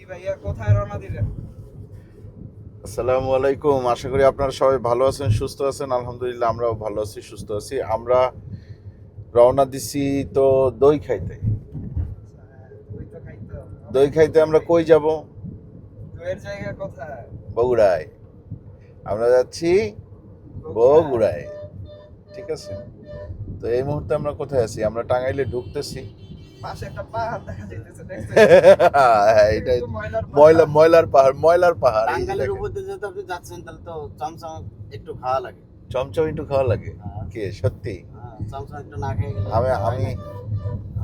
ভাইয়া কোথায় রওনা দিলেন? আসসালামু আলাইকুম। আশা করি আপনারা সবাই ভালো আছেন, সুস্থ আছেন। আলহামদুলিল্লাহ আমরাও ভালো আছি, সুস্থ আছি। আমরা রওনা দিছি তো দই খাইতে। দই তো খাইতে দই অনেক দূর খাইতে আমরা ভাই। কই যাব? দইয়ের জায়গা কোথায়? বগুড়ায়। আমরা যাচ্ছি বগুড়ায়। বগুড়ায়। ঠিক আছে। তো এই মুহূর্তে আমরা কোথায় আছি? আমরা টাঙ্গাইলে ঢুকতেছি। পাশে একটা পাহাড় দেখা যাইতেছে, দেখছেন? হ্যাঁ, এটাই একটু ময়লার ময়লা পাহাড়। ময়লার পাহাড়, ময়লার পাহাড়। এই যে টাঙ্গাইলের দেখেন, উপর দিয়ে যেহেতু আপনি যাচ্ছেন তাহলে তো চমচম একটু খাওয়া লাগে। চমচম একটু খাওয়া লাগে। কে সত্যি? হ্যাঁ, চমচম একটু না খেয়ে গেলে আমি হয় আমি না।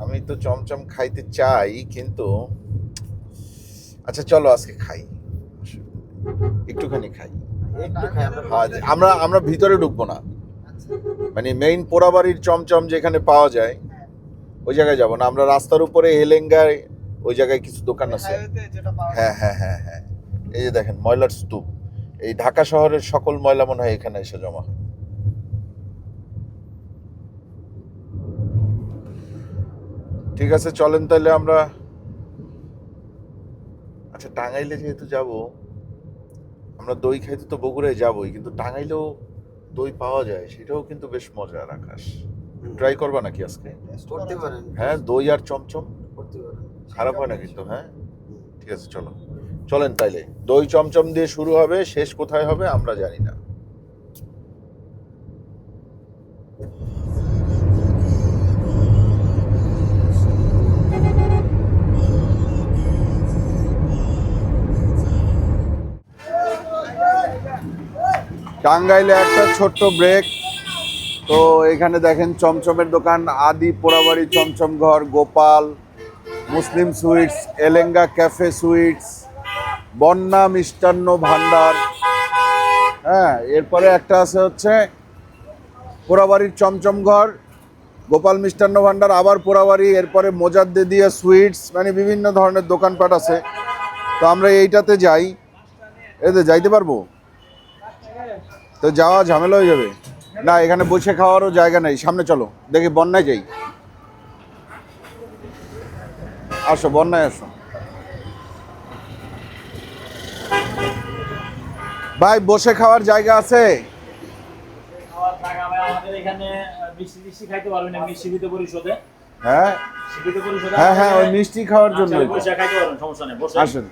আমি তো চমচম খাইতে চাই, কিন্তু আচ্ছা চলো আজকে খাই, একটুখানি খাই। একটু খাই আমরা হ্যাঁ, আমরা আমরা ভিতরে ঢুকবো না, আচ্ছা, মানে মেইন পোড়াবাড়ির চমচম যেখানে পাওয়া যায় হ্যাঁ। ওই জায়গায় যাব না। আমরা রাস্তার উপরে এলেঙ্গায় ওই জায়গায় কিছু দোকান আছে। হাইওয়েতে যেটা পাওয়া হ্যাঁ হ্যাঁ হ্যাঁ হ্যাঁ, এই যে দেখেন ময়লার স্তূপ। এই ঢাকা শহরের সকল ময়লা মনে হয় এখানে এসে জমা হয়। ঠিক আছে, চলেন তাহলে আমরা। আচ্ছা, টাঙ্গাইলে যেহেতু যাব, আমরা দই খাইতে তো বগুড়ায় যাবই, কিন্তু টাঙ্গাইলেও দই পাওয়া যায়, সেটাও কিন্তু বেশ মজার। আকাশ, ট্রাই করবা নাকি আজকে? টেস্ট করতে পারেন। হ্যাঁ, দই আর চমচম করতে পারেন। খারাপ হয় না কিন্তু। হ্যাঁ ঠিক আছে, চলো চলেন তাইলে। দই চমচম দিয়ে শুরু হবে, শেষ কোথায় হবে আমরা জানি না। টাঙ্গাইলে একটা ছোট্ট ব্রেক। তো এখানে দেখেন চমচমের দোকান, আদি পোড়াবাড়ি চমচম ঘর, গোপাল, মুসলিম সুইটস, এলেঙ্গা ক্যাফে সুইটস, বন্যা মিষ্টান্ন ভান্ডার। হ্যাঁ, এরপরে একটা আছে হচ্ছে পোড়াবাড়ির চমচম ঘর, গোপাল মিষ্টান্ন ভান্ডার, আবার পোড়াবাড়ি, এরপরে মোজাদ্দেদিয়া সুইটস, মানে বিভিন্ন ধরনের দোকানপাট আছে। তো আমরা এইটাতে যাই, এতে যাইতে পারবো? তো যাওয়া ঝামেলা হয়ে যাবে। না, এখানে বসে খাওয়ারও জায়গা নেই। সামনে চলো, দেখি বন্যায় যাই। আসো, বন্যায় আসো ভাই, বসে খাওয়ার জায়গা আছে? খাওয়ার টাকা ভাই আমাদের এখানে মিষ্টি টিষ্টি খাইতে পারবেন এমনি সীমিত পরিশোধে। হ্যাঁ সীমিত পরিশোধে হ্যাঁ হ্যাঁ, ওই মিষ্টি খাওয়ার জন্য বসে খাইতে পারবেন, সমস্যা নেই, বসে। আসেন।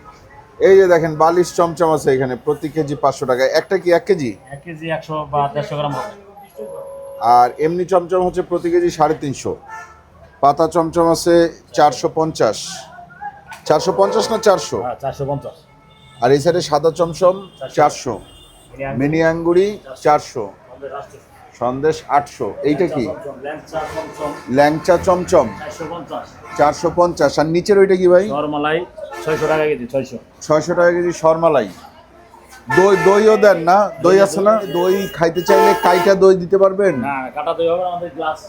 এই যে দেখেন বালিশ চমচম আছে এখানে, প্রতি কেজি 500 টাকা। একটা কি 1 কেজি? 1 কেজি 100 বা 150 গ্রাম হবে। আর এমনি চমচম হচ্ছে প্রতি কেজি 350। পাতা চমচম আছে 450। 450 না 400? হ্যাঁ 450। আর এই সাইডে সাদা চমচম 400, মিনি আঙ্গুরি 400, সন্দেশ 800। এইটা কি? ল্যাংচা চমচম ল্যাংচা চমচম 450। 450। আর নিচের ওইটা কি ভাই? সরমালাই 600 টাকা কেজি, 600। 600 টাকা কেজি সরমালাই। দইও দেন না? দই আছে না? দই খাইতে চাইলে কাইটা দই দিতে পারবেন? না কাটা দই হবে আমাদের, গ্লাস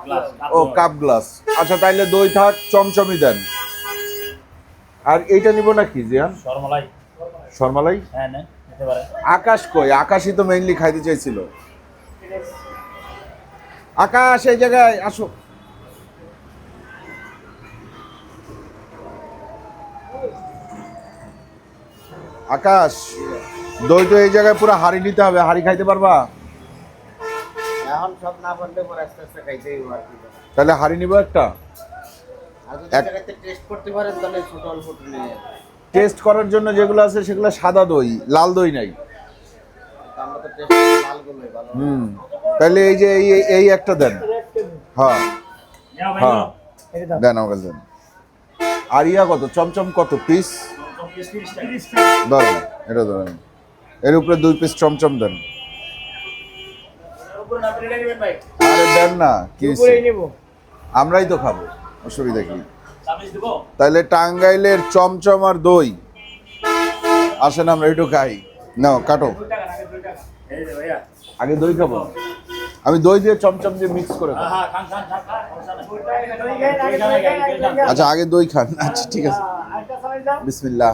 গ্লাস ও, কাপ গ্লাস। আচ্ছা তাইলে দই থাক, চমচমই দেন। আর এইটা নিব নাকি জিয়ান? সরমালাই। শর্মালাই। হ্যাঁ না নিতে পারে। আকাশ কই? আকাশই তো মেইনলি খাইতে চাইছিল। আকাশ, এই জায়গায় আসো। আকাশ, দই তো এই জায়গায় পুরো হাড়ি নিতে হবে। হাড়ি খাইতে পারবা? এখন সব না পারলে পরে আস্তে আস্তে খাইতেই হবে আর কি। তাহলে হাড়ি নিব একটা। আর যদি এক- জায়গাতে টেস্ট করতে পারেন তাহলে ছোট অল্প নিয়ে যাবেন। টেস্ট করার জন্য যেগুলো আছে সেগুলো সাদা দই, লাল দই নাই। আমরা তো টেস্ট লালগুলোই ভালো। হুম, তাহলে এই যে এই একটা দেন। হ্যাঁ নাও ভাই হ্যাঁ, নাও। এই দাও। দেন আমাকে দেন। আর ইয়া কত? চমচম কত পিস? চমচম পিস 30 টাকা। ধরেন, এটা ধরেন। এর উপরে 2 পিস চমচম দেন। উপরে না পেলে নেবেন ভাই। আরে দেন না, কি হইছে? উপরেই নেব। আমরাই তো খাবো, অসুবিধা কি? চামিচ দিব? তাহলে টাঙ্গাইলের চমচম আর দই। আসেন আমরা একটু খাই। নাও কাটো। 2 টাকা না 2 টাকা। এই যে ভাইয়া। আগে দই খাবো। আমি দই দিয়ে চমচম দিয়ে মিক্স করে খাবো। হ্যাঁ খান খান খান খান, সমস্যা নাই। 2 টাকা দই খান। আচ্ছা আগে দই খান। আচ্ছা ঠিক আছে, আরেকটা চামিচ দাও। বিসমিল্লাহ।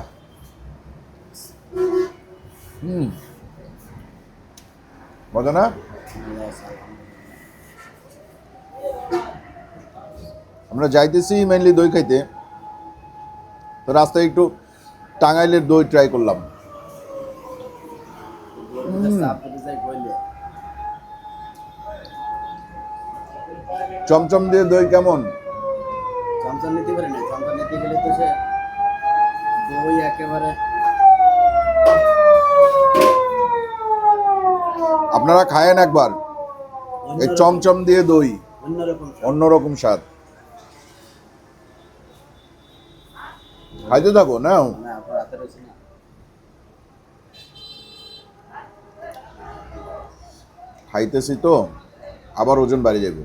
হুম, মজা না? আমরা যাইতেছি মেইনলি দই খাইতে। তো রাস্তায় একটু টাঙ্গাইলের দই ট্রাই করলাম। চমচম দিয়ে দই কেমন? চমচম নিতে পারে না, চমচম নিতে গেলে তো সে দই একেবারে আপনারা খায়েন একবার এই চমচম দিয়ে দই, অন্যরকম। অন্যরকম স্বাদ। খাইতে থাকো না, না আপনার হাতে রয়েছে না। খাইতেছি তো আবার ওজন বাড়ি যাবে।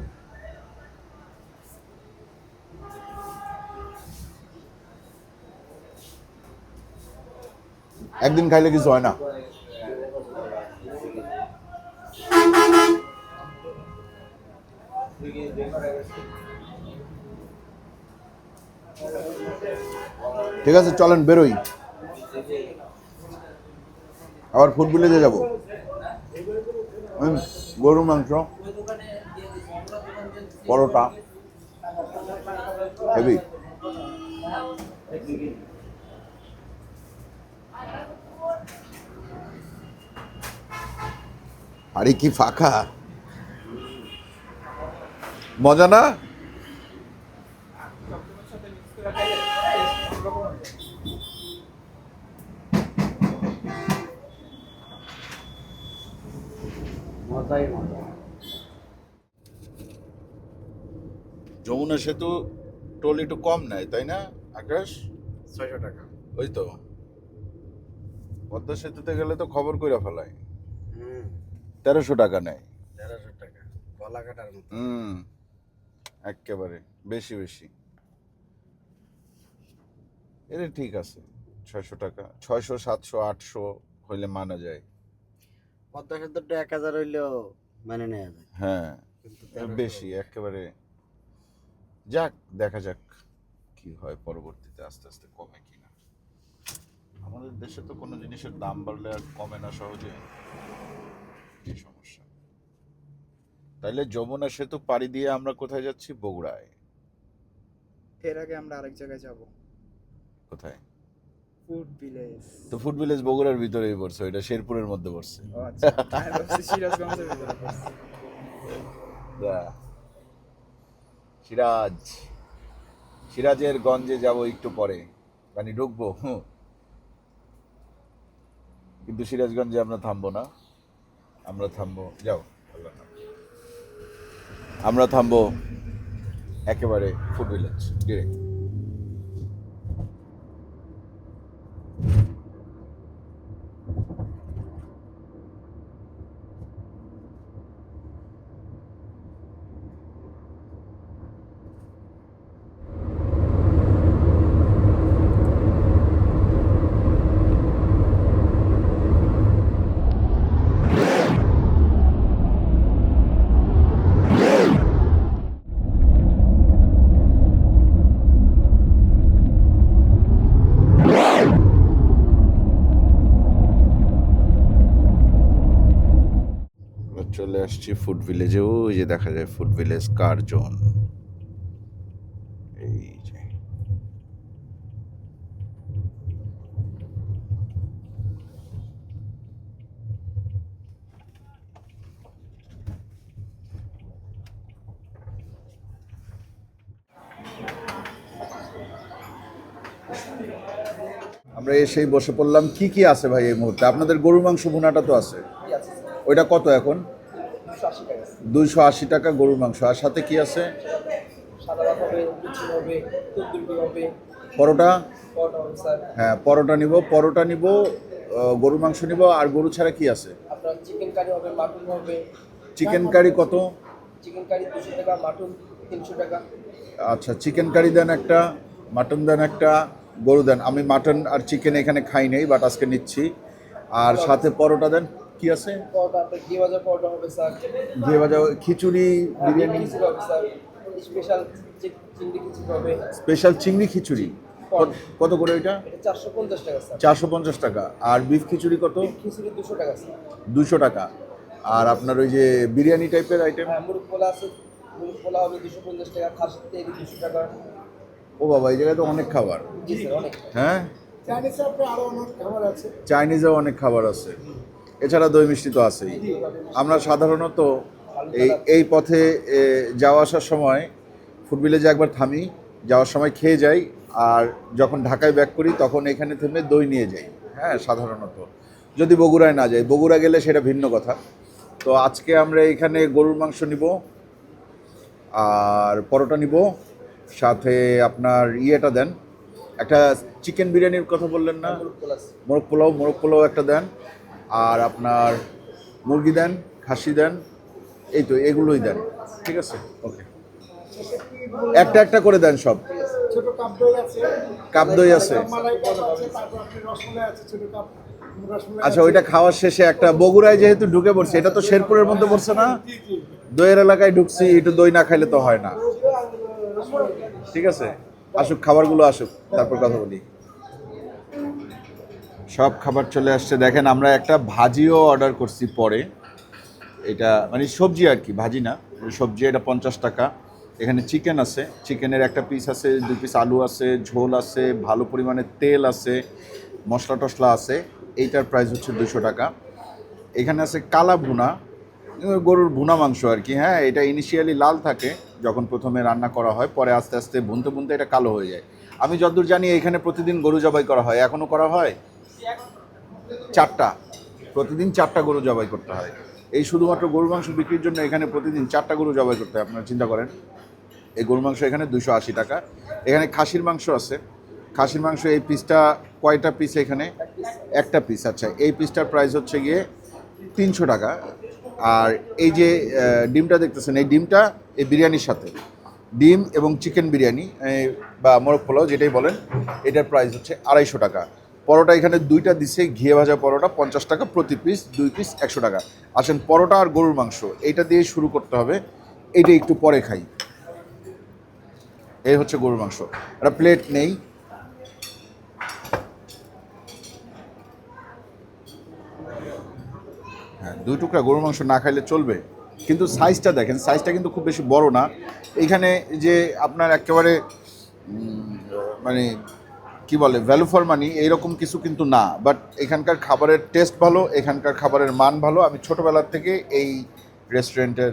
একদিন খাইলে কিছু হয় না। ঠিক আছে, চলেন বেরোই, আবার ফুড ভিলেজে যাবো। গরুর মাংস, পরোটা হেভি। আরে কি ফাঁকা, মজা না? মজাই মজা। যমুনা সেতু টোল একটু কম নেয় তাই না আকাশ? 600 টাকা। ওই তো, পদ্মা সেতুতে গেলে তো খবর কইরা ফেলায়, 1300 টাকা নেয়। 1300 টাকা গলা কাটার মতো। একেবারে বেশি বেশি। এটা ঠিক আছে, 600 টাকা, 600 700 800 হইলে মানা যায়। পদ্মা সেতুটা 1000 হইলেও মানে নেওয়া যায়। হ্যাঁ, কিন্তু 1300 বেশি একেবারে। যাক, দেখা যাক কি হয় পরবর্তীতে, আস্তে আস্তে কমে কিনা। আমাদের দেশে তো কোনো জিনিসের দাম বাড়লে আর কমে না সহজে, কি সমস্যা। তাইলে যমুনা সেতু পাড়ি দিয়ে আমরা কোথায় যাচ্ছি? বগুড়ায়। এর আগে আমরা আরেক জায়গায় যাব, কোথায়? Food village. তো ফুড ভিলেজ বগুড়ার ভিতরেই পড়ছে, এটা শেরপুরের মধ্যে পড়ছে। ও আচ্ছা, আমি ভাবছি সিরাজগঞ্জের ভিতরে পড়ছে। সিরাজের গঞ্জে যাব একটু পরে, মানে ঢুকবো। কিন্তু সিরাজগঞ্জে আমরা থামবো না, আমরা থামবো, যাও আমরা থামবো একেবারে ফুড ভিলেজ ডিরেক্ট। চলে আসছি ফুড ভিলেজে, ওই যে দেখা যায় ফুড ভিলেজ কার জোন। এই যে আমরা এসেই বসে পড়লাম। কি কি আছে ভাই এই মুহূর্তে? আপনাদের গরুর মাংস ভুনাটা তো আছে, ওইটা কত এখন? 280 টাকা গরুর মাংস। আর সাথে কি আছে? পরোটা। হ্যাঁ, পরোটা নিব, পরোটা নিব, গরুর মাংস নিব। আর গরু ছাড়া কি আছে? আপনার চিকেন কারি হবে, মাটন হবে। চিকেন কারি কত? চিকেন কারি 200 টাকা, মাটন 300 টাকা। আচ্ছা, চিকেন কারি দেন একটা, মাটন দেন একটা, গরু দেন। আমি মাটন আর চিকেন এখানে খাই নাই, বাট আজকে নিচ্ছি। আর সাথে পরোটা দেন। কি আছে? পরোটা আপনার ঘি ভাজা পরোটা হবে স্যার। ঘি ভাজা, খিচুড়ি, বিরিয়ানি। খিচুড়ি হবে স্যার, স্পেশাল চিংড়ি খিচুড়ি হবে। স্পেশাল চিংড়ি খিচুড়ি কত করে এটা? এটা 450 টাকা স্যার। 450 টাকা। আর বিফ খিচুড়ি কত? খিচুড়ি 200 টাকা স্যার। 200 টাকা। আর আপনার ওই যে বিরিয়ানি টাইপের আইটেম? হ্যাঁ, মুরগ পোলা আছে, মুরগ পোলা হবে 250 টাকা, খাসি তেল 200 টাকা। ও বাবা, এই জায়গায় তো অনেক খাবার। জি স্যার, অনেক। হ্যাঁ, চাইনিজেও অনেক খাবার আছে, এছাড়া দই মিষ্টি তো আছেই। আমরা সাধারণত এই পথে যাওয়া আসার সময় ফুড ভিলেজে একবার থামি, যাওয়ার সময় খেয়ে যাই, আর যখন ঢাকায় ব্যাক করি তখন এখানে থেমে দই নিয়ে যাই। হ্যাঁ, সাধারণত যদি বগুড়ায় না যাই, বগুড়া গেলে সেটা ভিন্ন কথা। তো আজকে আমরা এখানে গরুর মাংস নিব আর পরোটা নিব, সাথে আপনার ইয়েটা দেন, একটা চিকেন বিরিয়ানির কথা বললেন না, মোরগ পোলাও একটা দেন, আর আপনার মুরগি দেন, খাসি দেন, এই তো এগুলোই দেন। ঠিক আছে, ওকে। একটা একটা করে দেন সব। ছোট কাপ দই আছে, কাপ দই আছে। মালাই কাপ আছে, তারপর আপনি রসমালাই আছে, ছোট কাপ রসমালাই। আচ্ছা, ওইটা খাওয়ার শেষে একটা বগুড়ায় যেহেতু ঢুকে পড়ছে, এটা তো শেরপুরের মধ্যে পড়ছে না, দইয়ের এলাকায় ঢুকছি, একটু দই না খাইলে তো হয় না। ঠিক আছে, আসুক, খাবারগুলো আসুক, তারপর কথা বলি। সব খাবার চলে আসছে। দেখেন, আমরা একটা ভাজিও অর্ডার করছি পরে, এটা মানে সবজি আর কি, ভাজি না, সবজি। এটা 50 টাকা। এখানে চিকেন আছে, চিকেনের একটা পিস আছে, 2 পিস আলু আছে, ঝোল আছে, ভালো পরিমাণে তেল আছে, মশলা টশলা আছে। এইটার প্রাইস হচ্ছে 200 টাকা। এখানে আছে কালা ভুনা, গরুর ভুনা মাংস আর কি। হ্যাঁ, এটা ইনিশিয়ালি লাল থাকে যখন প্রথমে রান্না করা হয়, পরে আস্তে আস্তে ভুনতে ভুনতে এটা কালো হয়ে যায়। আমি যতদূর জানি এখানে প্রতিদিন গরু জবাই করা হয়, এখনও করা হয়। 4টা, প্রতিদিন 4টা গরু জবাই করতে হয়। এই শুধুমাত্র গরুর মাংস বিক্রির জন্য এখানে প্রতিদিন 4টা গরু জবাই করতে হয়। আপনারা চিন্তা করেন, এই গরুর মাংস এখানে 280 টাকা। এখানে খাসির মাংস আছে, খাসির মাংস এই পিসটা কয়টা পিস এখানে? একটা পিস। আচ্ছা, এই পিসটার প্রাইস হচ্ছে গিয়ে 300 টাকা। আর এই যে ডিমটা দেখতেছেন, এই ডিমটা এই বিরিয়ানির সাথে, ডিম এবং চিকেন বিরিয়ানি বা মোরগ পোলাও যেটাই বলেন, এটার প্রাইস হচ্ছে 250 টাকা। পরোটা এখানে 2টা দিছে, ঘিয়ে ভাজা পরোটা 50 টাকা প্রতি পিস, 2 পিস 100 টাকা। আসেন, পরোটা আর গরুর মাংস এইটা দিয়ে শুরু করতে হবে, এইটা একটু পরে খাই। এই হচ্ছে গরুর মাংস। একটা প্লেট নেই, হ্যাঁ, 2 টুকরা গরুর মাংস না খাইলে চলবে, কিন্তু সাইজটা দেখেন, সাইজটা কিন্তু খুব বেশি বড় না। এইখানে যে আপনার একেবারে মানে কি বলে, ভ্যালু ফর মানি এইরকম কিছু কিন্তু না, বাট এখানকার খাবারের টেস্ট ভালো, এখানকার খাবারের মান ভালো। আমি ছোটোবেলার থেকে এই রেস্টুরেন্টের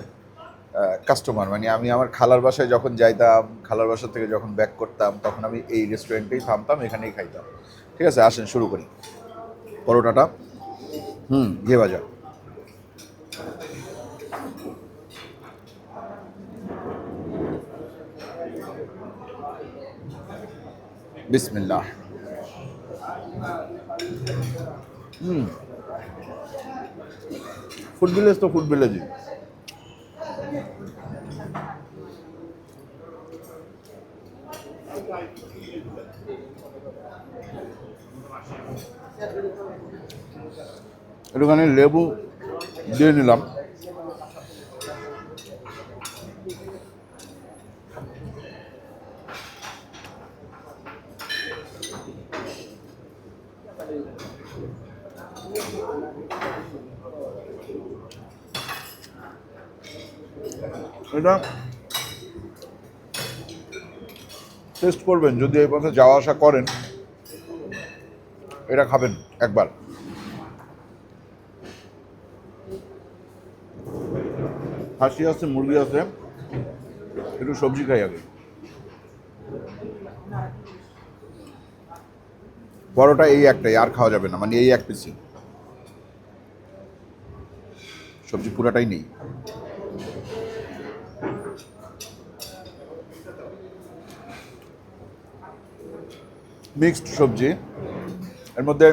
কাস্টমার, মানে আমি আমার খালার বাসায় যখন যাইতাম, খালার বাসা থেকে যখন ব্যাক করতাম, তখন আমি এই রেস্টুরেন্টেই থামতাম, এখানেই খাইতাম। ঠিক আছে, আসেন শুরু করি। পরোটাটা ঘিয়ে ভাজা, বিসমিল্লাহ। ফুড ভিলেজ তো ফুড ভিলেজই। একটুখানি লেবু দিয়ে নিলাম। এটা টেস্ট করবেন যদি এই পথে যাওয়া আসা করেন, এটা খাবেন একবার। খাসি আছে, মুরগি আছে, একটু সবজি খাই আগে। বড়টা এই একটাই, আর খাওয়া যাবে না, মানে এই এক পিসি, সবজি পুরাটাই নেই। মিক্সড সবজি, এর মধ্যে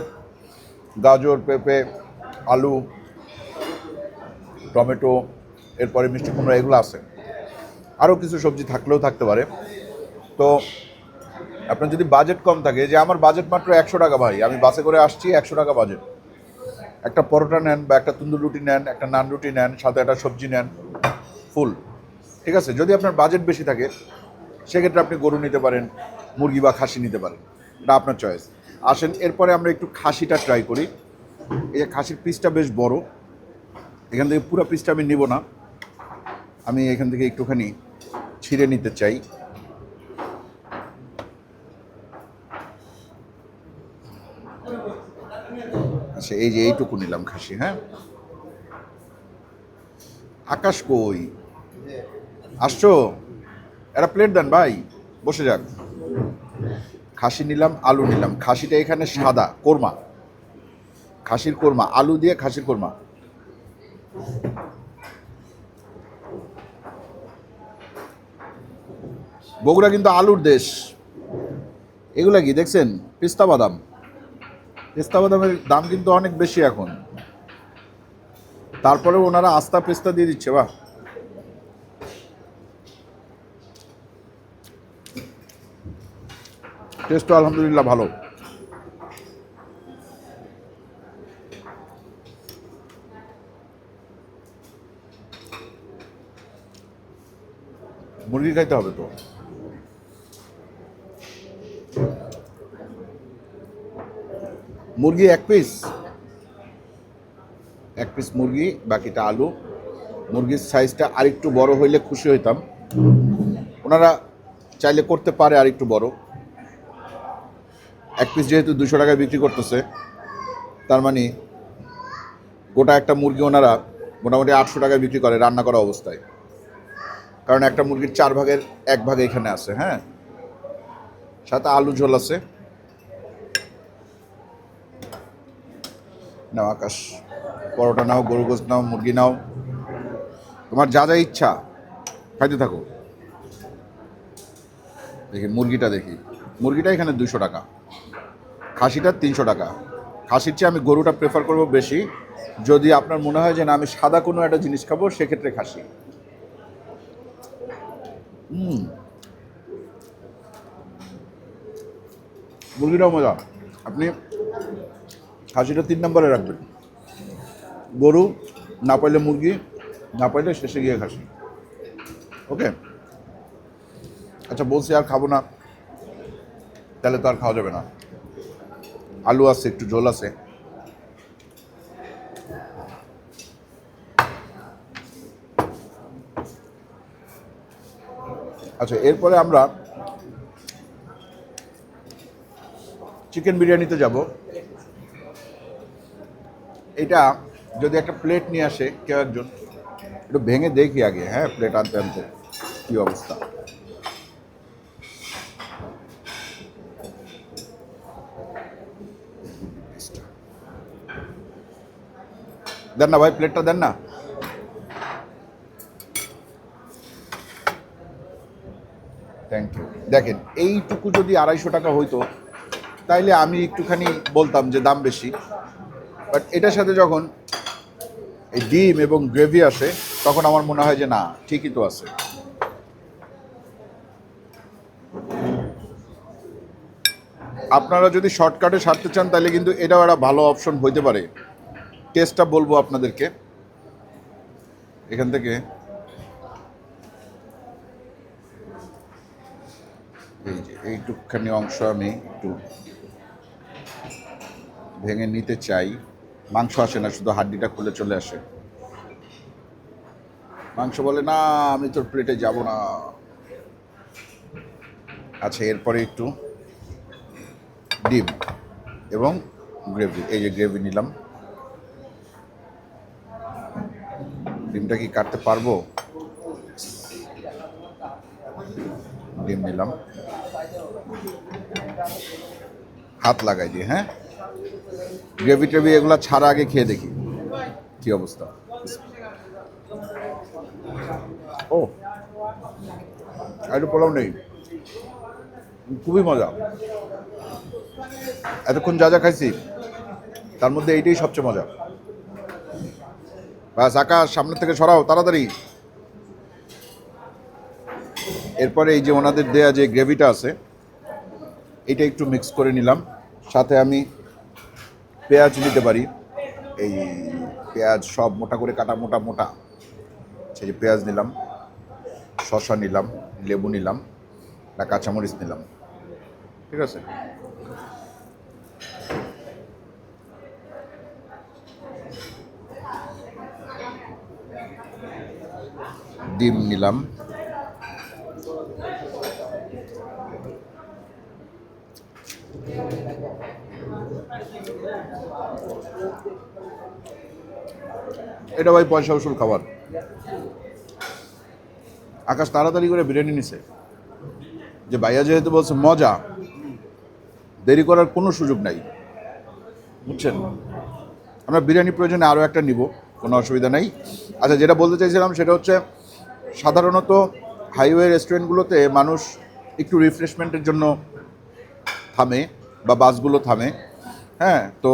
গাজর, পেঁপে, আলু, টমেটো, এরপরে মিষ্টি কুমড়া, এগুলো আছে। আরও কিছু সবজি থাকলেও থাকতে পারে। তো আপনার যদি বাজেট কম থাকে, যে আমার বাজেট মাত্র 100 টাকা ভাই, আমি বাসে করে আসছি, 100 টাকা বাজেট, একটা পরোটা নেন বা একটা তন্দুর রুটি নেন, একটা নান রুটি নেন, সাথে একটা সবজি নেন, ফুল। ঠিক আছে, যদি আপনার বাজেট বেশি থাকে সেক্ষেত্রে আপনি গরু নিতে পারেন, মুরগি বা খাসি নিতে পারেন, এটা আপনার চয়েস। আসেন, এরপরে আমরা একটু খাসিটা ট্রাই করি। এই যে খাসির পিসটা বেশ বড়, এখান থেকে পুরো পিসটা আমি নিব না, আমি এখান থেকে একটুখানি ছিঁড়ে নিতে চাই। আচ্ছা এই যে এইটুকু নিলাম খাসি। হ্যাঁ, আকাশ কই আসছো? একটা প্লেট দেন ভাই, বসে যাক। খাসি নিলাম, আলু নিলাম। খাসিটা এখানে সাদা কোরমা, খাসির কোরমা, আলু দিয়ে খাসির কোরমা। বগুড়া কিন্তু আলুর দেশ। এগুলা কি দেখছেন? পেস্তা বাদাম। পেস্তা বাদামের দাম কিন্তু অনেক বেশি এখন, তারপরে ওনারা আস্তা পেস্তা দিয়ে দিচ্ছে। বাহ, টেস্টও আলহামদুলিল্লাহ ভালো। মুরগি খাইতে হবে তো। মুরগি এক পিস মুরগি, বাকিটা আলু। মুরগির সাইজটা আরেকটু বড় হইলে খুশি হইতাম। ওনারা চাইলে করতে পারে আরেকটু বড়। এক পিস যেহেতু 200 টাকায় বিক্রি করতেছে, তার মানে গোটা একটা মুরগি ওনারা মোটামুটি 800 টাকায় বিক্রি করে রান্না করা অবস্থায়, কারণ একটা মুরগির 4 ভাগের 1 ভাগ এখানে আছে। হ্যাঁ, সাথে আলু ঝোল আছে। নাও আকাশ, পরোটা নাও, গরু গোশত নাও, মুরগি নাও, তোমার যা যা ইচ্ছা খাইতে থাকো। দেখি মুরগিটা, দেখি মুরগিটা এখানে 200 টাকা, খাসিটা 300 টাকা। খাসির চেয়ে আমি গরুটা প্রেফার করব বেশি। যদি আপনার মনে হয় যে না আমি সাদা কোনো একটা জিনিস খাবো, সেক্ষেত্রে খাসি। মুরগিটাও মজা। আপনি খাসিটা 3 নম্বরে রাখবেন, গরু না পাইলে মুরগি, না পাইলে শেষে গিয়ে খাসি। ওকে, আচ্ছা বলছি আর খাবো না, তাহলে তো আর খাওয়া যাবে না। আলু আছে, একটু ঝোল আছে। আচ্ছা, এরপরে আমরা চিকেন বিরিয়ানিতে যাব। এটা যদি একটা প্লেট নিয়ে আসে কেউ একজন, একটু ভেঙে দেখি আগে। হ্যাঁ, প্লেট আনতে আনতে কি অবস্থা। দেন না ভাই, প্লেটটা দেন না। Thank you. দেখেন, এইটুকু যদি 250 টাকা হইতো তাইলে আমি একটুখানি বলতাম যে দাম বেশি, বাট এটার সাথে যখন এই ডিম এবং গ্রেভি আসে তখন আমার মনে হয় যে না, ঠিকই তো আছে। আপনারা যদি শর্টকাটে সারতে চান তাহলে কিন্তু এটাও একটা ভালো অপশন হইতে পারে। টেস্টটা বলবো আপনাদেরকে। এখান থেকে এই যে এইটুকখানি অংশ আমি একটু ভেঙে নিতে চাই। মাংস আসে না, শুধু হাড্ডিটা খুলে চলে আসে। মাংস বলে না, আমি তোর প্লেটে যাব না। আচ্ছা, এরপরে একটু ডিম এবং গ্রেভি। এই যে গ্রেভি নিলাম। ডিমটা কি কাটতে পারবো? ডিম নিলাম, হাত লাগাই দিয়ে। হ্যাঁ, গ্রেভি টেভি এগুলো ছাড়া আগে খেয়ে দেখি কি অবস্থা। ও, একটু পোলাও নেই, খুবই মজা। এতক্ষণ যা যা খাইছি তার মধ্যে এইটাই সবচেয়ে মজা। ব্যাস, আকাশ সামনে থেকে সরাও তাড়াতাড়ি। এরপরে এই যে ওনাদের দেয়া যে গ্রেভিটা আছে, এটা একটু মিক্স করে নিলাম। সাথে আমি পেঁয়াজ নিতে পারি। এই পেঁয়াজ সব মোটা করে কাটা, মোটা মোটা। সেই যে পেঁয়াজ নিলাম, শসা নিলাম, লেবু নিলাম, আর কাঁচামরিচ নিলাম। ঠিক আছে, ডিম নিলাম, এটা ভাই পয়সা উসুল খাবার। আকাশ তাড়াতাড়ি করে বিরিয়ানি নিছে, যে ভাইয়া যেহেতু বলছে মজা, দেরি করার কোনো সুযোগ নাই, বুঝছেন। আমরা বিরিয়ানি প্রয়োজনে আরও একটা নিব, কোনো অসুবিধা নেই। আচ্ছা, যেটা বলতে চাইছিলাম সেটা হচ্ছে, সাধারণত হাইওয়ে রেস্টুরেন্টগুলোতে মানুষ একটু রিফ্রেশমেন্টের জন্য থামে বা বাসগুলো থামে, হ্যাঁ। তো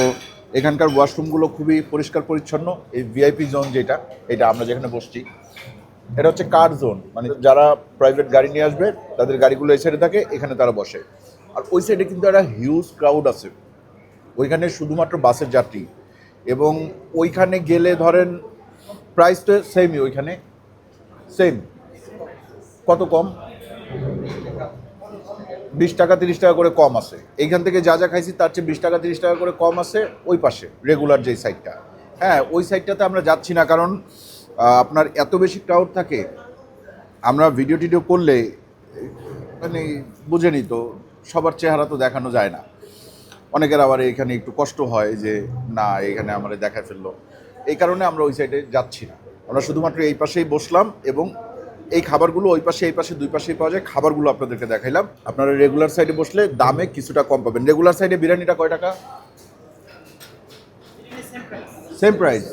এখানকার ওয়াশরুমগুলো খুবই পরিষ্কার পরিচ্ছন্ন। এই ভিআইপি জোন যেটা, এটা আমরা যেখানে বসছি, এটা হচ্ছে কার জোন, মানে যারা প্রাইভেট গাড়ি নিয়ে আসবে তাদের গাড়িগুলো এই সাইডে থাকে, এখানে তারা বসে। আর ওই সাইডে কিন্তু একটা হিউজ ক্রাউড আছে, ওইখানে শুধুমাত্র বাসের যাত্রী। এবং ওইখানে গেলে ধরেন প্রাইস তো সেমই, ওইখানে সেম। কত কম? 20 টাকা 30 টাকা করে কম আছে। এইখান থেকে যা যা খাইছি তার চেয়ে 20 টাকা 30 টাকা করে কম আছে ওই পাশে, রেগুলার যেই সাইডটা। হ্যাঁ, ওই সাইডটাতে আমরা যাচ্ছি না, কারণ আপনার এত বেশি ক্রাউড থাকে। আমরা ভিডিও টিডিও করলে মানে বুঝেনি তো, সবার চেহারা তো দেখানো যায় না। অনেকের আবার এখানে একটু কষ্ট হয় যে না, এখানে আমরা দেখায় ফেললো, এই কারণে আমরা ওই সাইডে যাচ্ছি না। আমরা শুধুমাত্র এই পাশেই বসলাম, এবং এই খাবারগুলো ওই পাশে এই পাশে দুই পাশেই পাওয়া যায়। খাবারগুলো আপনাদেরকে দেখাইলাম। আপনারা রেগুলার সাইডে বসলে দামে কিছুটা কম পাবেন। রেগুলার সাইডে বিরিয়ানিটা কয় টাকা? Same price.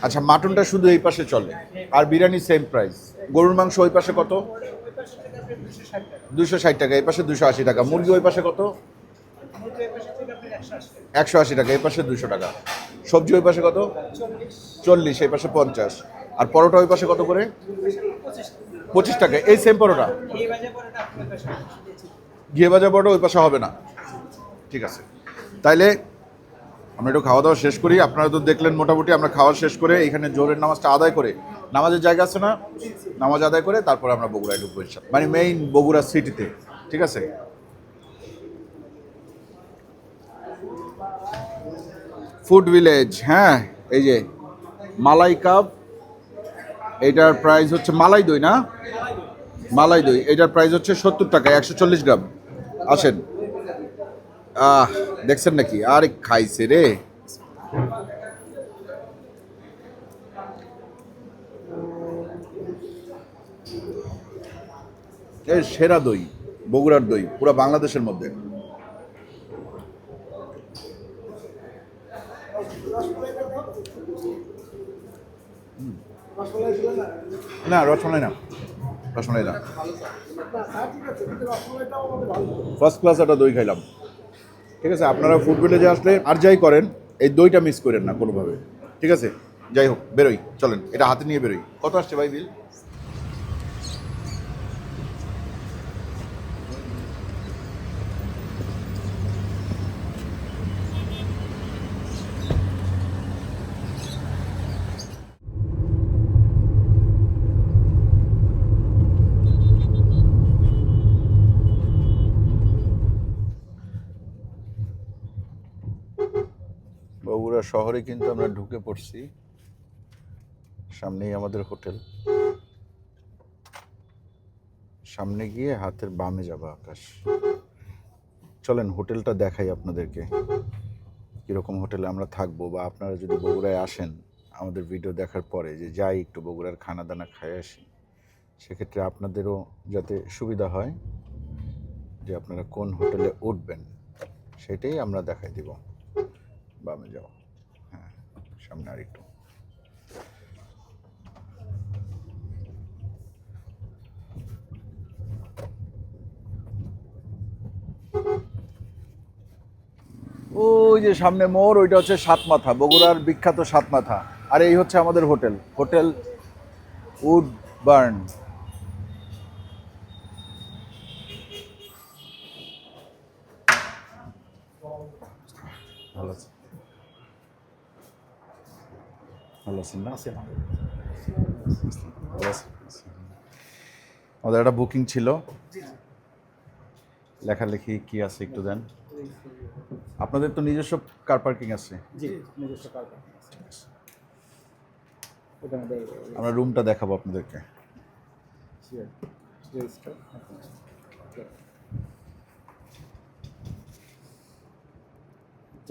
আচ্ছা, মাটনটা শুধু এই পাশে চলে, আর বিরিয়ানি সেম প্রাইস। গরুর মাংস ওই পাশে কত? 260 টাকা, এই পাশে 280 টাকা। মুরগি ওই পাশে কত? 180 টাকা, এই পাশে 200 টাকা। সবজি ওই পাশে কত? 40, এই পাশে 50। আর পরোটা ওই পাশে কত করে? 25 টাকা। এই সেম পরোটা, ঘিয়ে ভাজা পরোটা ওই পাশে হবে না। ঠিক আছে, তাইলে আমরা একটু খাওয়া দাওয়া শেষ করি। আপনারা তো দেখলেন মোটামুটি। আমরা খাওয়া শেষ করে এখানে জোহরের নামাজটা আদায় করে, নামাজের জায়গা আছে না, নামাজ আদায় করে তারপর আমরা বগুড়ায় ঢুকবো, মানে মেইন বগুড়া সিটিতে। ঠিক আছে, ফুড ভিলেজ। হ্যাঁ, এই যে মালাই কাপ, এইটার প্রাইস হচ্ছে মালাই দই না, মালাই দই, এটার প্রাইস হচ্ছে 70 টাকা, 140 গ্রাম। আসেন, দেখছেন নাকি? আরে খাইছে রে। এর সেরা দই, বগুড়ার দই, পুরো বাংলাদেশের মধ্যে। না, রসমালাই না, রসমালাই না, ফার্স্ট ক্লাস একটা দই খাইলাম। ঠিক আছে, আপনারা ফুড ভিলেজে আসলে আর যাই করেন, এই দইটা মিস করেন না কোনোভাবে। ঠিক আছে, যাই হোক, বেরোই, চলেন, এটা হাতে নিয়ে বেরোই। কত আসছে ভাই বিল? বগুড়া শহরে কিন্তু আমরা ঢুকে পড়ছি, সামনেই আমাদের হোটেল। সামনে গিয়ে হাতের বামে যাবা আকাশ। চলেন হোটেলটা দেখাই আপনাদেরকে, কীরকম হোটেলে আমরা থাকবো। বা আপনারা যদি বগুড়ায় আসেন আমাদের ভিডিও দেখার পরে, যে যাই একটু বগুড়ার খানা দানা খাই আসি, সেক্ষেত্রে আপনাদেরও যাতে সুবিধা হয় যে আপনারা কোন হোটেলে উঠবেন, সেটাই আমরা দেখাই দিব। বামে যাও, হ্যাঁ, সামনে আর একটু। ওই যে সামনে মোড়, ওইটা হচ্ছে সাতমাথা, বগুড়ার বিখ্যাত সাতমাথা। আর এই হচ্ছে আমাদের হোটেল, হোটেল উডবার্ন। ভালো আছে, ভালো আছেন না? ভালো আছেন। আমাদের একটা বুকিং ছিল, লেখালেখি কি আছে একটু দেন। আপনাদের তো নিজস্ব কার পার্কিং আছে? জি, নিজস্ব কার পার্কিং আছে। আমরা রুমটা দেখাবো আপনাদেরকে। Sure, register.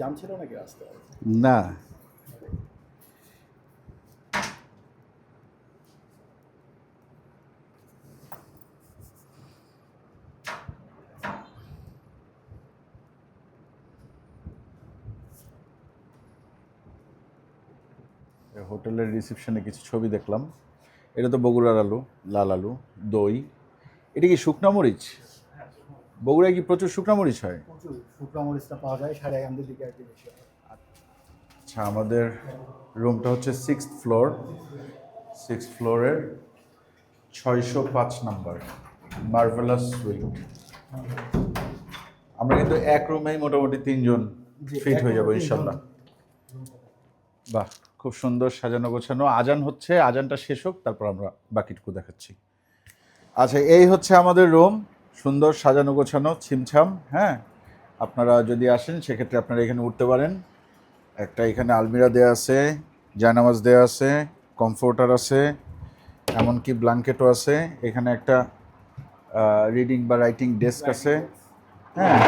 জাম ছিল নাকি রাস্তায়? না, হোটেলের রিসেপশনে কিছু ছবি দেখলাম। এটা তো বগুড়ার আলু, লাল আলু, দই। এটা কি শুকনা মরিচ? বগুড়ায় কি প্রচুর শুকনা মরিচ হয়? প্রচুর শুকনো মরিচটা পাওয়া যায় 11:30 দিকে আর কি বেশি হয়। আচ্ছা, আমাদের রুমটা হচ্ছে 6th ফ্লোর, 6th ফ্লোরের 605 নাম্বার মার্ভেলাস সুইট। আমরা কিন্তু এক রুমেই মোটামুটি 3 জন ফিট হয়ে যাবো ইনশাল্লাহ। বাহ, খুব সুন্দর সাজানো গোছানো। আজান হচ্ছে, আজানটা শেষ হোক তারপর আমরা বাকিটুকু দেখাচ্ছি। আচ্ছা, এই হচ্ছে আমাদের রুম, সুন্দর সাজানো গোছানো, ছিমছাম। হ্যাঁ, আপনারা যদি আসেন সেক্ষেত্রে আপনারা এখানে উঠতে পারেন। একটা এখানে আলমিরা দেয়া আছে, জায়নামাজ দেয়া আছে, কমফোর্টার আছে, এমনকি ব্ল্যাঙ্কেটও আছে। এখানে একটা রিডিং বা রাইটিং ডেস্ক আছে। হ্যাঁ,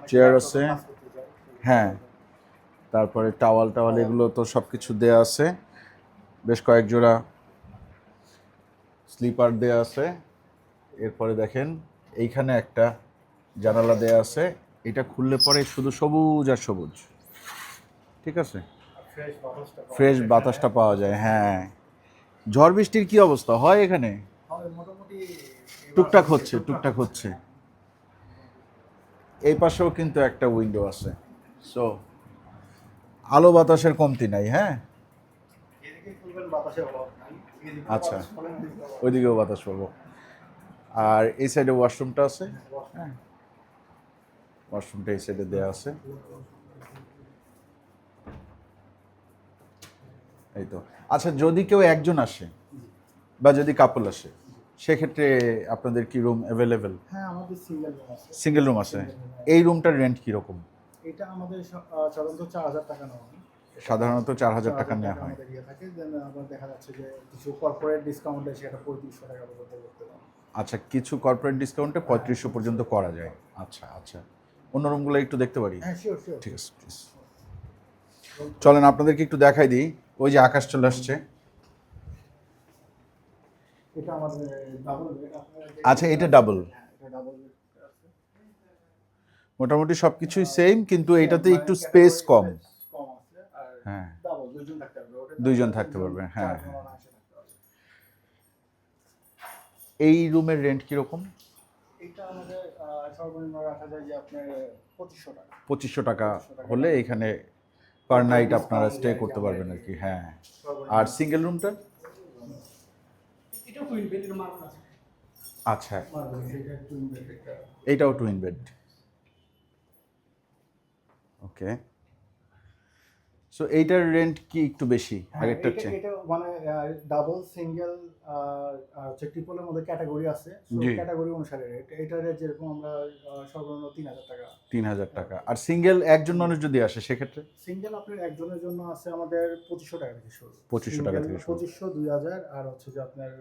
চেয়ার আছে। হ্যাঁ, তারপরে টাওয়াল এগুলো তো সব কিছু দেয়া আছে। বেশ কয়েক জোড়া স্লিপার দেয়া আছে। এরপরে দেখেন এইখানে একটা জানালা দেয়া আছে, এটা খুললে পরে শুধু সবুজ আর সবুজ। ঠিক আছে, ফ্রেশ বাতাসটা পাওয়া যায়। হ্যাঁ, ঝড় বৃষ্টির কি অবস্থা হয় এখানে? মোটামুটি টুকটাক হচ্ছে। এই পাশেও কিন্তু একটা উইন্ডো আছে, সো আলো বাতাসের কমতি নাই। হ্যাঁ, এদিকে খুলবেন বাতাসে ভালো। আচ্ছা, ওইদিকেও বাতাস পাবো। আর এই সাইডে ওয়াশরুমটা আছে। হ্যাঁ, ওয়াশরুমটা এই সাইডে দেওয়া আছে। এই তো। আচ্ছা, যদি কেউ একজন আসে বা যদি কাপল আসে সেক্ষেত্রে আপনাদের কি রুম অ্যাভেলেবেল? হ্যাঁ, আমাদের সিঙ্গেল রুম আছে। সিঙ্গেল রুম আছে। এই রুমটার রেন্ট কীরকম? এটা আমাদের সাধারণত 4000 টাকা নেওয়া হয়। সাধারণত 4000 টাকা নেওয়া হয়। আমাদের ইয়ে থাকে, দেন আবার দেখা যাচ্ছে যে কিছু কর্পোরেট ডিসকাউন্টে সেটা 3500 টাকা পর্যন্ত করতে পারে। আচ্ছা, কিছু কর্পোরেট ডিসকাউন্টে 3500 পর্যন্ত করা যায়। আচ্ছা আচ্ছা, অন্য রুমগুলো একটু দেখতে পারি? হ্যাঁ, শিওর। ঠিক আছে, প্লিজ চলেন আপনাদেরকে একটু দেখাই দিই। ওই যে আকাশ চলে আসছে। এটা আমাদের ডাবল বেড। আচ্ছা, এটা ডাবল। এটা ডাবল বেড আছে। মোটামুটি সব কিছুই সেম, কিন্তু এইটাতে একটু স্পেস কম। কম আছে। আর হ্যাঁ, ডাবল দুইজন থাকতে পারবে। ওটা দুইজন থাকতে পারবে। হ্যাঁ, চারজন অনায়াসে থাকতে পারবে। এই রুমের রেন্ট কীরকম? এটা আমাদের সর্বনিম্ন রাখা যায় যে আপনার 2500 টাকা। 2500 টাকা হলে এখানে পার নাইট আপনারা স্টে করতে পারবেন আর কি। হ্যাঁ, আর সিঙ্গেল রুমটা? এটা টুইন বেডের মার্বেল আছে। আচ্ছা, এটা টুইন বেড একটা। এইটাও টুইন বেড। ওকে, সো এইটার রেন্ট কি একটু বেশি আগেরটার চেয়ে? এটা মানে ডাবল সিঙ্গেল আর ট্রিপলের মধ্যে ক্যাটাগরি আছে। জি। ক্যাটাগরি অনুসারে রেট। এটার রেট যেরকম আমরা সর্বনিম্ন 3000 টাকা। 3000 টাকা। আর সিঙ্গেল একজন মানুষ যদি আসে সেক্ষেত্রে? সিঙ্গেল আপনার একজনের জন্য আছে আমাদের 2500 টাকা থেকে শুরু। 2500 টাকা থেকে শুরু। 2500, 2000 আর হচ্ছে যে আপনার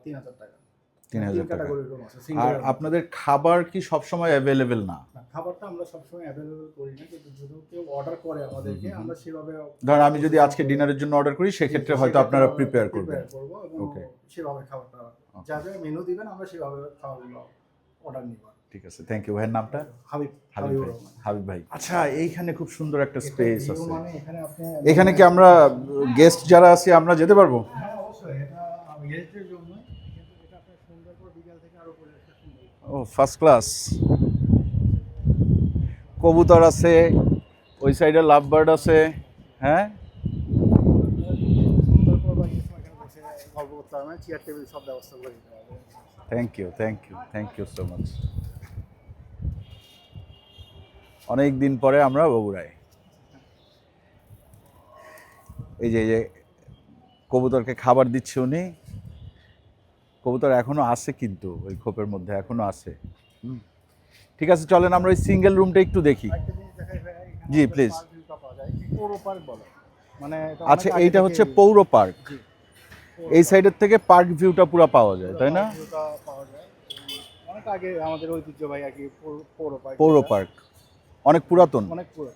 3000 টাকা। 3000 টাকা। ক্যাটাগরি রুম আছে আর সিঙ্গেল। আপনাদের খাবার কি সবসময় অ্যাভেলেবেল না? খাবারটা আমরা সবসময় অ্যাভেলেবল করি না, কিন্তু যদি কেউ অর্ডার করে আমাদেরকে আমরা সেভাবে ধর আমি যদি আজকে ডিনারের জন্য অর্ডার করি সেক্ষেত্রে হয়তো আপনারা প্রিপেয়ার করবেন। করবো এবং ওকে, সেভাবে খাবারটা যা যা মেনু দিবেন আমরা সেভাবে খাবারগুলো অর্ডার নিব। ঠিক আছে, থ্যাংক ইউ। ভাইয়ের নামটা? হাবিব হাবিব ভাই। রহমান। হাবিব ভাই। আচ্ছা, এইখানে খুব সুন্দর একটা স্পেস আছে। মানে এখানে আপনি এখানে কি আমরা গেস্ট যারা আছি আমরা যেতে পারবো? হ্যাঁ, অবশ্যই এটা গেস্টের জন্য, কিন্তু এটা আপনার সুন্দর করে বিকাল থেকে আরো পরিবেশটা সুন্দর। ও, ফার্স্ট ক্লাস। কবুতর আছে, ওই সাইডে লাভ বার্ড আছে। হ্যাঁ, সুন্দর করে বানিয়েছে, এখানে বসে গল্প করতে হবে, চেয়ার টেবিল সব ব্যবস্থা করে দিতে হবে। Thank you so much. অনেক দিন পরে আমরা বগুড়ায়। এই যে কবুতরকে খাবার দিচ্ছে উনি। কবুতর এখনো আছে, কিন্তু ওই খোপের মধ্যে এখনো আছে। ঠিক আছে, চলেন আমরা ওই সিঙ্গেল রুমটা একটু দেখি। একটা জিনিস দেখাই ভাই, এখানে জি, আমাদের প্লিজ। পার্ক ভিউটা পাওয়া যায়, পৌর পার্ক বলে। মানে এটা আচ্ছা, অনেক আগে এইটা থেকে হচ্ছে পৌর পার্ক। জি, এই সাইডের থেকে পার্ক ভিউটা পুরো পাওয়া যায়, তাই না? পার্ক ভিউটা পাওয়া যায়। অনেক আগে আমাদের ঐতিহ্যবাহী আর কি পৌর পার্ক। পৌর পার্ক অনেক পুরাতন। অনেক পুরো।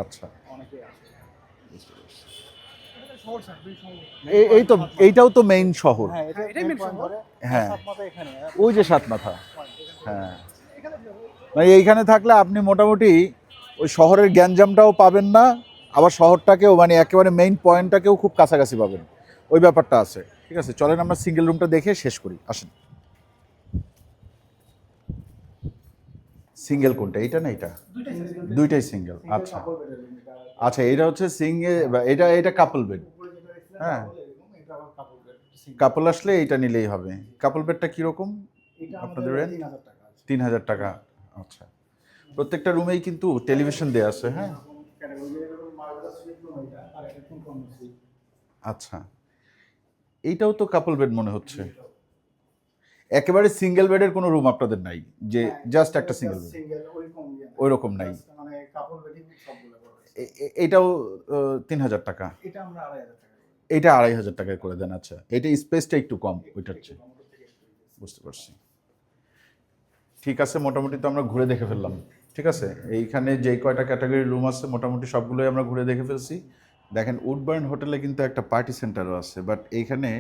আচ্ছা, অনেকেই আসে। বুঝতে পারছি। এটা শহর স্যার, বেশ শহর। এই তো এইটাও তো মেইন শহর। হ্যাঁ, এটাই মেন শহর। হ্যাঁ, সাত মাথা এখানে। ওই যে সাত মাথা। হ্যাঁ, এখানে মানে এইখানে থাকলে আপনি মোটামুটি ওই শহরের গ্যাঞ্জামটাও পাবেন না, আবার শহরটাকেও মানে একেবারে মেইন পয়েন্টটাকেও খুব কাছাকাছি পাবেন, ওই ব্যাপারটা আছে। ঠিক আছে, চলেন আমরা সিঙ্গেল রুমটা দেখে শেষ করি, আসেন। সিঙ্গেল কোনটা, এইটা না এটা? দুইটাই সিঙ্গেল। আচ্ছা আচ্ছা, এটা হচ্ছে সিঙ্গেল, এটা এটা কাপল বেড। হ্যাঁ, এটা আবার কাপড় বেড। কাপল আসলে এইটা নিলেই হবে। কাপল বেডটা কীরকম এটা আপনাদের আমাদের রেন্ট? 3000 টাকা আছে। 3000 টাকা। আচ্ছা, প্রত্যেকটা রুমেই কিন্তু টেলিভিশন দেওয়া আছে। হ্যাঁ, ক্যাটাগরি এরকম মার্বেল সুইট রুম এটা, আর এটা একটু কম সুইট। আচ্ছা, এইটাও তো কাপল বেড মনে হচ্ছে। একেবারে সিঙ্গেল বেডের কোনো রুম আপনাদের নাই, যে জাস্ট একটা সিঙ্গেল বেড? সিঙ্গেল ওইরকম ওই রকম নাই। মানে কাপড় বেডিং সবগুলো বড়। এইটাও 3000 টাকা। এটা আমরা 2500 টাকা করি। এটা 2500 টাকায় করে দেন। আচ্ছা, এটা স্পেসটা একটু কম ওইটার চেয়ে। বুঝতে পারছি। ঠিক আছে, মোটামুটি তো আমরা ঘুরে দেখে ফেললাম। ঠিক আছে, এইখানে যেই কয়টা ক্যাটাগরির রুম আছে মোটামুটি সবগুলোই আমরা ঘুরে দেখে ফেলছি। দেখেন, উডবার্ন হোটেলে কিন্তু একটা পার্টি সেন্টারও আছে, বাট এইখানে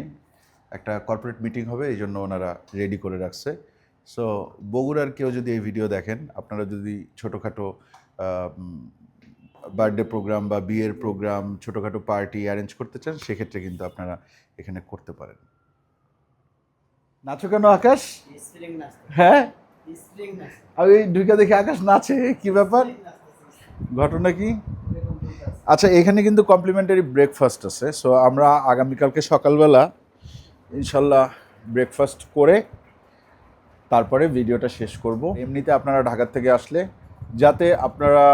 একটা কর্পোরেট মিটিং হবে, এই জন্য ওনারা রেডি করে রাখছে। সো বগুড়ার কেউ যদি এই ভিডিও দেখেন, আপনারা যদি ছোটোখাটো বার্থডে প্রোগ্রাম বা বিয়ের প্রোগ্রাম, ছোটোখাটো পার্টি অ্যারেঞ্জ করতে চান, সেক্ষেত্রে কিন্তু আপনারা এখানে করতে পারেন। নাচো কেন আকাশ? স্প্রিং নাস্তা, হ্যাঁ, স্প্রিং নাস্তা, আমি ঢুকে দেখি আকাশ নাচে, কি ব্যাপার, ঘটনা কি? আচ্ছা, এখানে কিন্তু কমপ্লিমেন্টারি ব্রেকফাস্ট আছে। সো আমরা আগামীকালকে সকালবেলা ইনশাল্লাহ ব্রেকফাস্ট করে তারপরে ভিডিওটা শেষ করব। এমনিতে আপনারা ঢাকার থেকে আসলে, যাতে আপনারা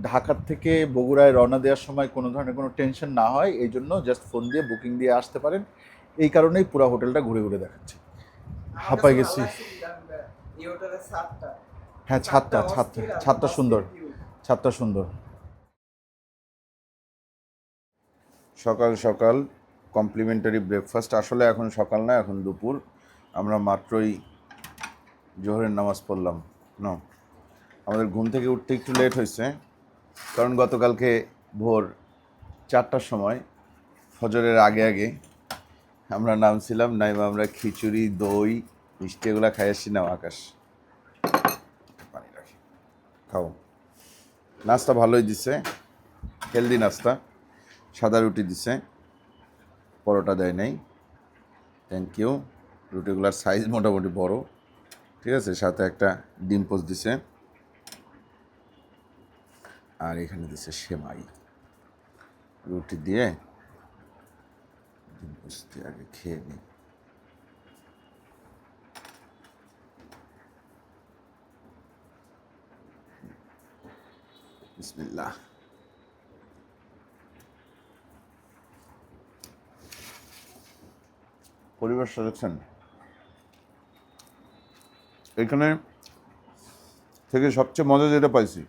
ঢাকার থেকে বগুড়ায় রওনা দেওয়ার সময় কোনো ধরনের কোনো টেনশন না হয়, এই জন্য জাস্ট ফোন দিয়ে বুকিং দিয়ে আসতে পারেন। এই কারণেই পুরো হোটেলটা ঘুরে ঘুরে দেখাচ্ছি। হাঁপাই গেছি। এই হোটেলের ছাদটা, হ্যাঁ, ছাদটা সুন্দর, ছাদটা সুন্দর। সকাল সকাল কমপ্লিমেন্টারি ব্রেকফাস্ট। আসলে এখন সকাল না, এখন দুপুর। আমরা মাত্রই জোহরের নামাজ পড়লাম। আমাদের ঘুম থেকে উঠতে একটু লেট হয়েছে, কারণ গতকালকে ভোর 4টার সময় ফজরের আগে আগে আমরা নামছিলাম, নাইমা আমরা খিচুড়ি, দই, মিষ্টি এগুলো খাই আসছি। নাও আকাশ, পানি রাখি, খাও। নাস্তা ভালোই দিছে, হেলদি নাস্তা। সাদা রুটি দিছে, পরোটা দেয় নাই। Thank you. রুটিগুলোর সাইজ মোটামুটি বড়। ঠিক আছে, সাথে একটা ডিম পোস্ট দিছে, আর এখানে দিছে সেমাই। রুটি দিয়ে ডিম পোস্ট দিয়ে আগে খেয়ে নিই। বিসমিল্লাহ। পরিবার দেখছেন, এখানে থেকে সবচেয়ে মজা যেটা পাইছি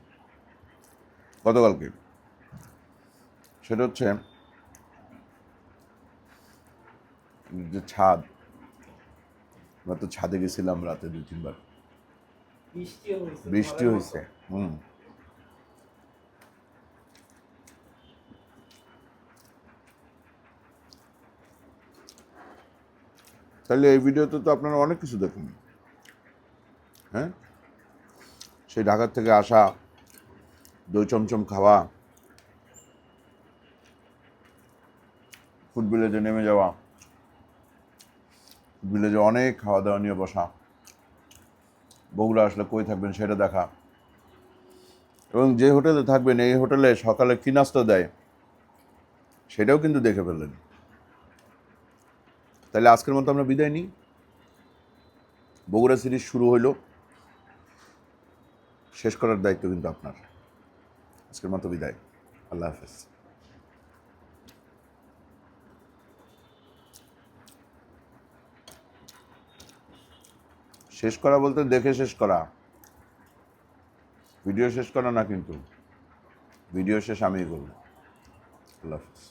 গতকালকে, সেটা হচ্ছে যে ছাদ। আমরা তো ছাদে গেছিলাম রাতে 2-3 বার, বৃষ্টি হয়েছে। তাহলে এই ভিডিওতে তো আপনারা অনেক কিছু দেখুন। হ্যাঁ, সেই ঢাকার থেকে আসা, দই চমচম খাওয়া, ফুড ভিলেজে নেমে যাওয়া, ভিলেজে অনেক খাওয়া দাওয়া নিয়ে বসা, বগুড়া আসলে কই থাকবেন সেটা দেখা, এবং যে হোটেলে থাকবেন এই হোটেলে সকালে কী নাস্তা দেয় সেটাও কিন্তু দেখে ফেললেন। তাহলে আজকের মতো আমরা বিদায় নিই। বগুড়া সিরিজ শুরু হইল, শেষ করার দায়িত্ব কিন্তু আপনার। আজকের মতো বিদায়, আল্লাহ হাফেজ। শেষ করা বলতে দেখে শেষ করা, ভিডিও শেষ করা না, কিন্তু ভিডিও শেষ আমিই করব। আল্লাহ হাফেজ।